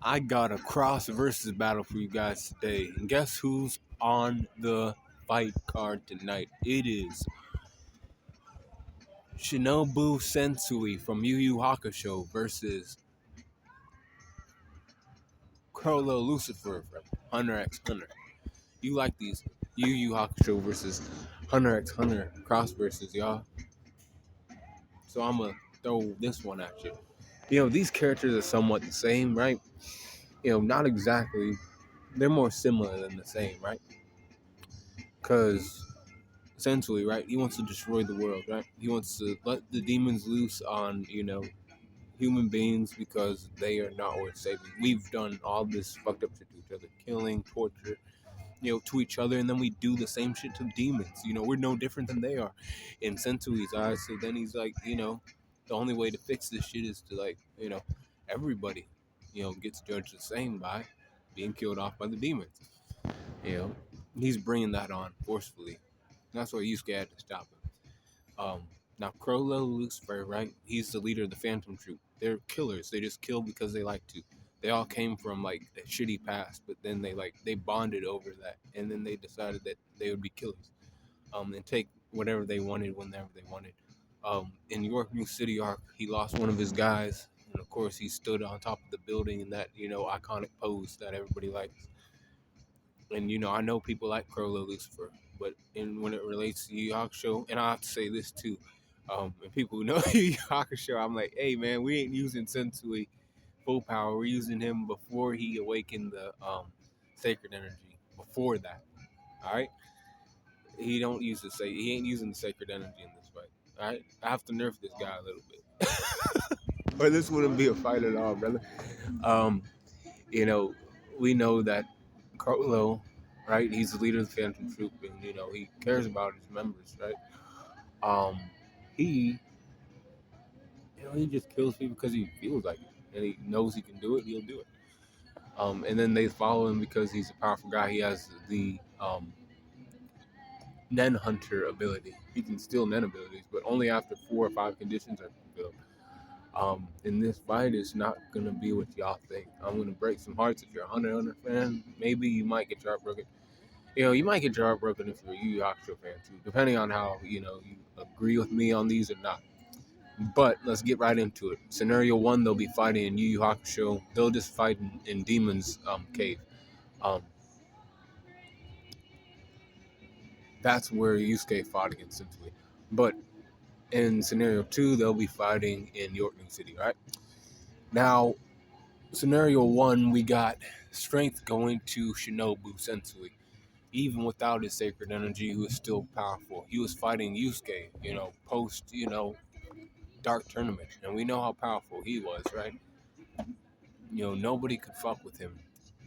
I got a cross versus battle for you guys today. And guess who's on the fight card tonight? It is Shinobu Sensui from Yu Yu Hakusho versus Chrollo Lucifer from Hunter x Hunter. You like these Yu Yu Hakusho versus Hunter x Hunter cross versus, y'all. So I'm going to throw this one at you. These characters are somewhat the same, right? Not exactly. They're more similar than the same, right? Because Sensui, right? He wants to destroy the world, right? He wants to let the demons loose on, human beings because they are not worth saving. We've done all this fucked up shit to each other, killing, torture, to each other, and then we do the same shit to demons. We're no different than they are in Sensui's eyes. So then he's like, the only way to fix this shit is to everybody, gets judged the same by being killed off by the demons. You know, he's bringing that on forcefully. That's why Yusuke had to stop him. Now Chrollo Lucifer, right? He's the leader of the Phantom Troop. They're killers. They just kill because they like to. They all came from like a shitty past, but then they bonded over that, and then they decided that they would be killers. And take whatever they wanted whenever they wanted. In York New City arc, he lost one of his guys, and of course he stood on top of the building in that iconic pose that everybody likes. And I know people like Chrollo Lucifer, but when it relates to Yu Yu Hakusho, and I have to say this too, and people who know Yu Yu Hakusho, I'm like, hey man, we ain't using Sensui full power. We're using him before he awakened the sacred energy. Before that, all right. He don't use the He ain't using the sacred energy in this fight. All right, I have to nerf this guy a little bit, or this wouldn't be a fight at all, brother. Um, we know that Chrollo, right? He's the leader of the Phantom Troop, and he cares about his members, right? Um, he, he just kills people because he feels like it, and he knows he can do it. He'll do it. And then they follow him because he's a powerful guy. He has the Nen Hunter ability. He can steal Nen abilities, but only after 4 or 5 conditions are fulfilled. In this fight, it's not gonna be what y'all think. I'm gonna break some hearts. If you're a Hunter x Hunter fan, maybe you might get your heart broken. You might get your heart broken if you're a Yu Yu Hakusho fan too, depending on how you agree with me on these or not. But let's get right into it. Scenario 1, they'll be fighting in Yu Yu Hakusho. They'll just fight in Demon's Cave. That's where Yusuke fought against Sensui. But in scenario 2, they'll be fighting in York New City, right? Now, scenario 1, we got strength going to Shinobu Sensui. Even without his sacred energy, he was still powerful. He was fighting Yusuke, post, dark tournament. And we know how powerful he was, right? Nobody could fuck with him,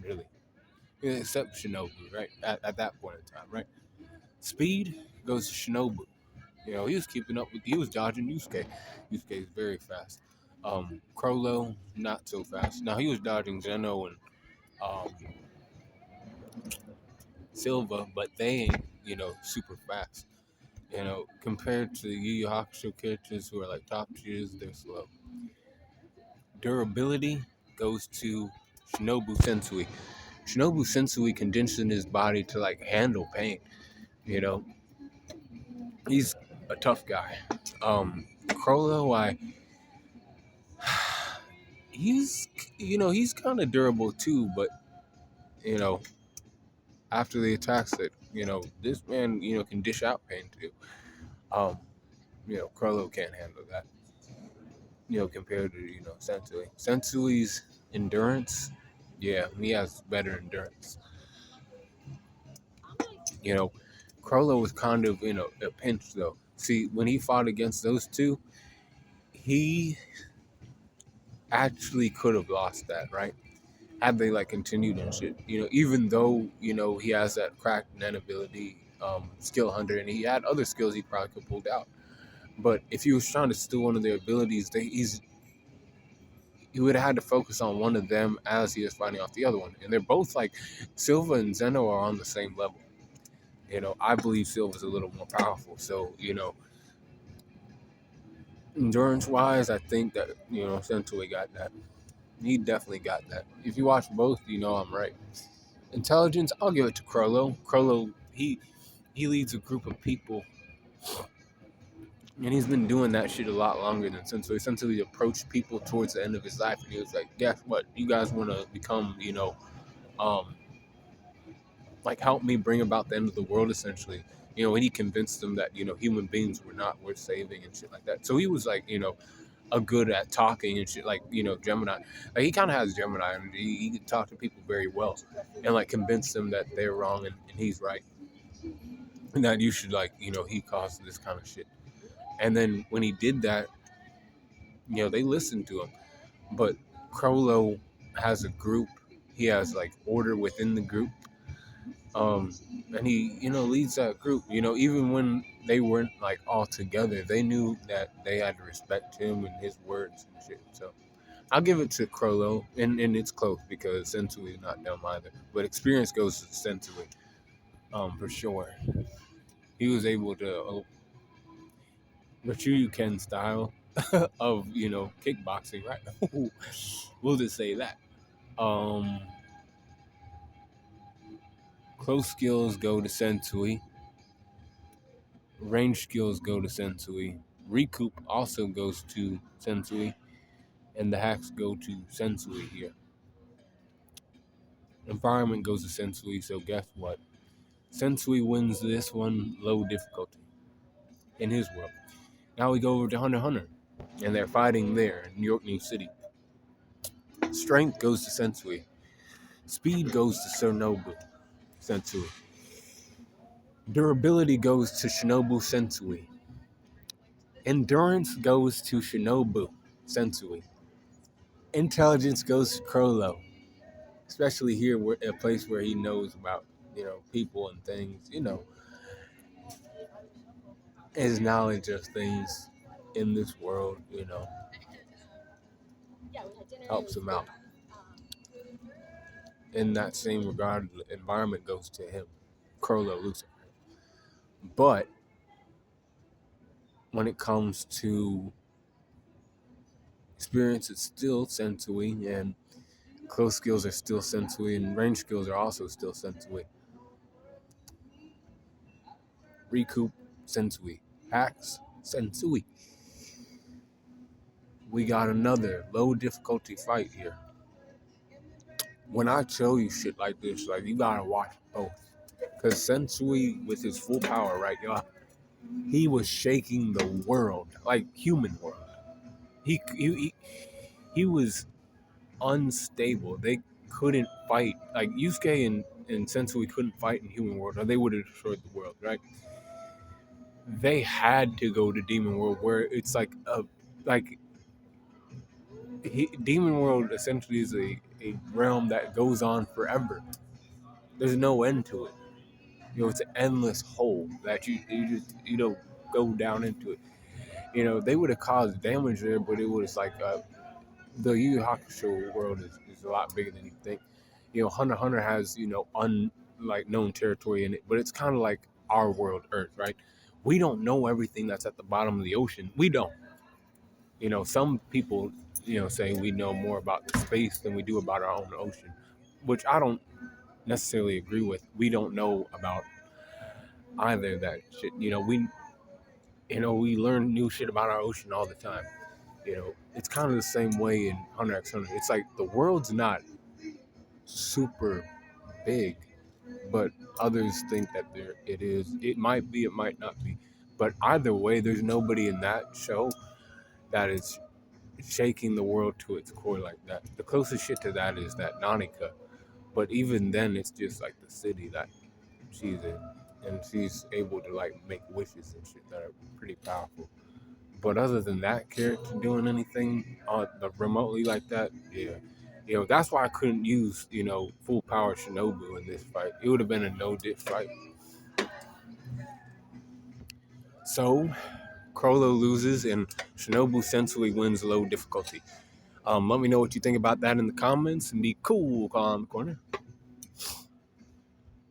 really. Except Shinobu, right? At that point in time, right? Speed goes to Shinobu. He was keeping up he was dodging Yusuke. Yusuke is very fast. Chrollo, not so fast. Now, he was dodging Zeno and Silva, but they ain't, super fast. Compared to Yu Yu Hakusho characters who are like top tiers, they're slow. Durability goes to Shinobu Sensui. Shinobu Sensui conditioned his body to handle pain. He's a tough guy. Chrollo, he's kind of durable too, but after the attacks that this man can dish out pain too. Chrollo can't handle that. Compared to Sensui. Sensui's endurance, yeah, he has better endurance. Chrollo was kind of a pinch though. See, when he fought against those two, he actually could have lost that, right? Had they continued and shit. Even though he has that cracked Nen ability, skill hunter, and he had other skills he probably could have pulled out. But if he was trying to steal one of their abilities, he would have had to focus on one of them as he was fighting off the other one. And they're both Silva and Zeno are on the same level. I believe Silva's a little more powerful. So, endurance wise, I think that, Sensui got that. He definitely got that. If you watch both, you know I'm right. Intelligence, I'll give it to Chrollo. Chrollo, he leads a group of people, and he's been doing that shit a lot longer than Sensui. Sensui approached people towards the end of his life, and he was like, "Guess what? You guys want to become, um, like help me bring about the end of the world, essentially." And he convinced them that human beings were not worth saving and shit like that. So he was like, a good at talking and shit, like Gemini. Like he kind of has Gemini, and he can talk to people very well, and like convince them that they're wrong and he's right, and that you should he caused this kind of shit. And then when he did that, they listened to him. But Chrollo has a group. He has like order within the group, and he leads that group. Even when they weren't like all together, they knew that they had to respect him and his words and shit. So I'll give it to Chrollo, and it's close because Sensui is not dumb either. But experience goes to Sensui, for sure. He was able to the Shoryuken style of kickboxing, right? We'll just say that. Um, Close skills go to Sensui. Range skills go to Sensui. Recoup also goes to Sensui, and the hacks go to Sensui here. Environment goes to Sensui, so guess what? Sensui wins this one low difficulty in his world. Now we go over to Hunter x Hunter, and they're fighting there in New York, New City. Strength goes to Sensui. Speed goes to Shinobu Sensui. Durability goes to Shinobu Sensui. Endurance goes to Shinobu Sensui. Intelligence goes to Chrollo, especially here, a place where he knows about people and things. His knowledge of things in this world, helps him out. In that same regard, the environment goes to him, Chrollo Lucifer. But when it comes to experience, it's still Sensui, and close skills are still Sensui, and range skills are also still Sensui. Recoup, Sensui. Hacks, Sensui. We got another low difficulty fight here. When I tell you shit like this, like you gotta watch both. Cause Sensui with his full power, right, y'all, he was shaking the world, like human world. He was unstable. They couldn't fight. Like Yusuke and Sensui couldn't fight in human world, or they would have destroyed the world, right? They had to go to Demon World, where it's like Demon World essentially is a realm that goes on forever. There's no end to it. It's an endless hole that you just go down into it. They would have caused damage there, but it was like the Yu Yu Hakusho world is a lot bigger than you think. Hunter x Hunter has known territory in it, but it's kind of like our world, Earth, right? We don't know everything that's at the bottom of the ocean. We don't. Some people say we know more about the space than we do about our own ocean, which I don't necessarily agree with. We don't know about either of that shit. We learn new shit about our ocean all the time. It's kind of the same way in Hunter x Hunter. It's like the world's not super big, but others think that it is. It might be, it might not be. But either way, there's nobody in that show that is shaking the world to its core like that. The closest shit to that is that Nanika. But even then, it's just like the city that she's in. And she's able to like make wishes and shit that are pretty powerful. But other than that character doing anything remotely like that, yeah. That's why I couldn't use, full power Shinobu in this fight. It would have been a no-diff fight. So, Chrollo loses and Shinobu Sensui wins low difficulty. Let me know what you think about that in the comments and be cool, calm corner.